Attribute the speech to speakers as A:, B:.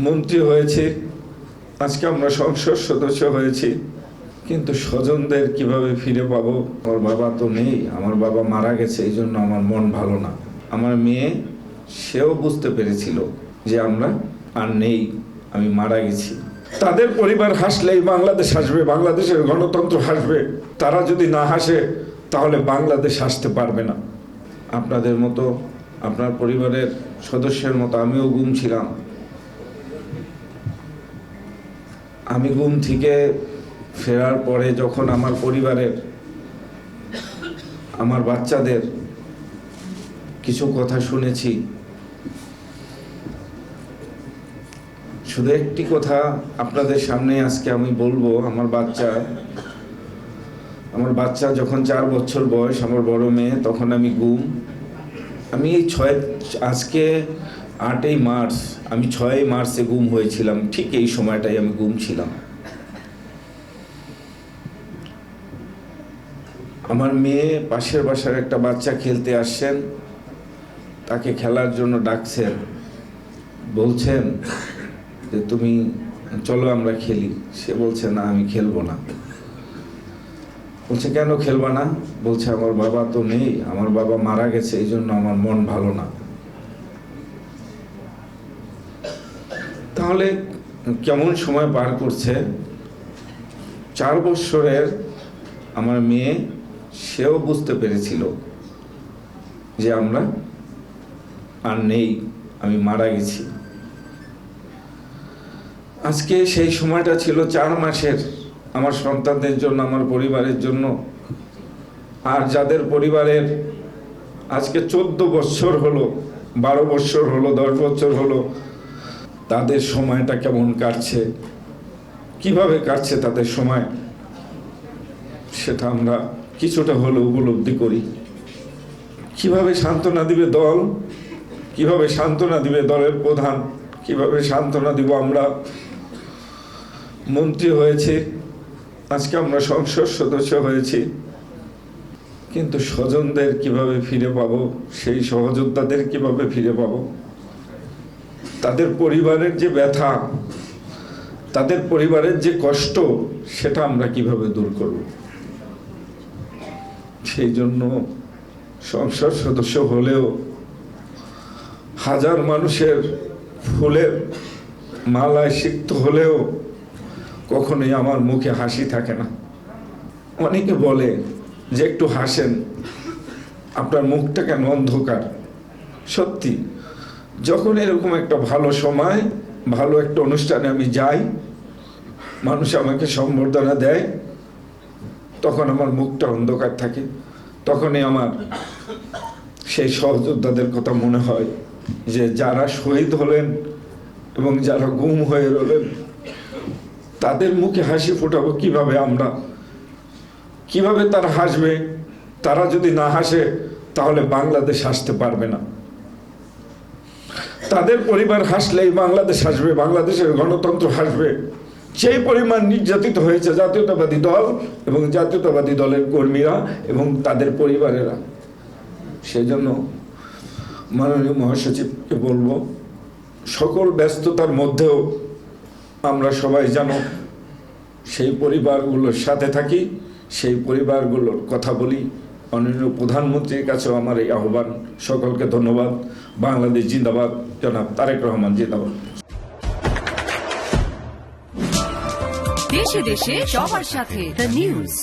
A: মন্ত্রী হয়েছি, আজকে আমরা সংসদ সদস্য হয়েছি, কিন্তু স্বজনদের কিভাবে ফিরে পাবো? আমার বাবা তো নেই, আমার বাবা মারা গেছে, এই জন্য আমার মন ভালো না। আমার মেয়ে, সেও বুঝতে পেরেছিল যে আমরা আর নেই, আমি মারা গেছি। তাদের পরিবার হাসলেই বাংলাদেশ হাসবে, বাংলাদেশের গণতন্ত্র হাসবে। তারা যদি না হাসে তাহলে বাংলাদেশ হাসতে পারবে না। আপনাদের মতো, আপনার পরিবারের সদস্যের মতো আমিও গুম ছিলাম। আমি গুম থেকে ফেরার পরে যখন আমার পরিবারের, আমার বাচ্চাদের কিছু কথা শুনেছি, শুধু একটি কথা আপনাদের সামনে আজকে আমি বলবো। আমার বাচ্চা যখন 4 বছর বয়স, আমার বড় মেয়ে, তখন আমি গুম। আমি আজকে 8ই মার্চ, আমি 6ই মার্চে গুম হয়েছিলাম। ঠিক এই সময়টাই আমি গুম ছিলাম। আমার মেয়ে পাশের বাসার একটা বাচ্চা খেলতে আসছেন, তাকে খেলার জন্য ডাকছেন, বলছেন যে তুমি চলো আমরা খেলি। সে বলছে না, আমি খেলবো না। বলছে কেন খেলবা না? বলছে আমার বাবা তো নেই, আমার বাবা মারা গেছে, এই জন্য আমার মন ভালো না। তাহলে কেমন সময় পার করছে? 4 বছরের আমার মেয়ে, সেও বুঝতে পেরেছিল যে আমরা আর নেই, আমি মারা গেছি। আজকে সেই সময়টা ছিল 4 মাসের, আমার সন্তানদের জন্য, আমার পরিবারের জন্য। আর যাদের পরিবারের আজকে 14 বছর হলো, 12 বছর হলো, 10 বছর হলো, তাদের সময়টা কেমন কাটছে, কিভাবে কাটছে তাদের সময়, সেটা আমরা কিছুটা হলেও উপলব্ধি করি। কিভাবে সান্ত্বনা দিবে দল, কিভাবে সান্ত্বনা দিবে দলের প্রধান, কিভাবে সান্ত্বনা দিব আমরা? মন্ত্রী হয়েছে, আজকে আমরা সংসদ সদস্য হয়েছি, কিন্তু স্বজনদের কিভাবে ফিরে পাবো? সেই সহযোদ্ধাদের কিভাবে ফিরে পাবো? তাদের পরিবারের যে ব্যথা, তাদের পরিবারের যে কষ্ট, সেটা আমরা কিভাবে দূর করব? সেই জন্য সংসদ সদস্য হলেও হাজার মানুষের ফুলের মালায় সিক্ত হলেও কখনোই আমার মুখে হাসি থাকে না। অনেকে বলে যে একটু হাসেন, আপনার মুখটা কেন অন্ধকার? সত্যি, যখন এরকম একটা ভালো সময়, ভালো একটা অনুষ্ঠানে আমি যাই, মানুষ আমাকে সম্বর্ধনা দেয়, তখন আমার মুখটা অন্ধকার থাকে। তখনই আমার সেই সহযোদ্ধাদের কথা মনে হয়, যে যারা শহীদ হলেন এবং যারা গুম হয়ে রইলেন, তাদের মুখে হাসি ফোটাবো কিভাবে আমরা? কিভাবে তারা হাসবে? তারা যদি না হাসে তাহলে বাংলাদেশ হাসতে পারবে না। তাদের পরিবার হাসলেই বাংলাদেশ হাসবে, বাংলাদেশের গণতন্ত্র হাসবে। সেই পরিমাণ নির্যাতিত হয়েছে জাতীয়তাবাদী দল এবং জাতীয়তাবাদী দলের কর্মীরা এবং তাদের পরিবারেরা। সেজন্য মাননীয় মহাসচিবকে বলবো, সকল ব্যস্ততার মধ্যেও আমরা সবাই যেন সেই পরিবারগুলোর সাথে থাকি, সেই পরিবারগুলোর কথা বলি। মাননীয় প্রধানমন্ত্রীর কাছেও আমার এই আহ্বান। সকলকে ধন্যবাদ। বাংলাদেশ জিন্দাবাদ। জনাব তারেক রহমান জিন্দাবাদ।
B: দেশে দেশে সবার সাথে দ্য নিউজ।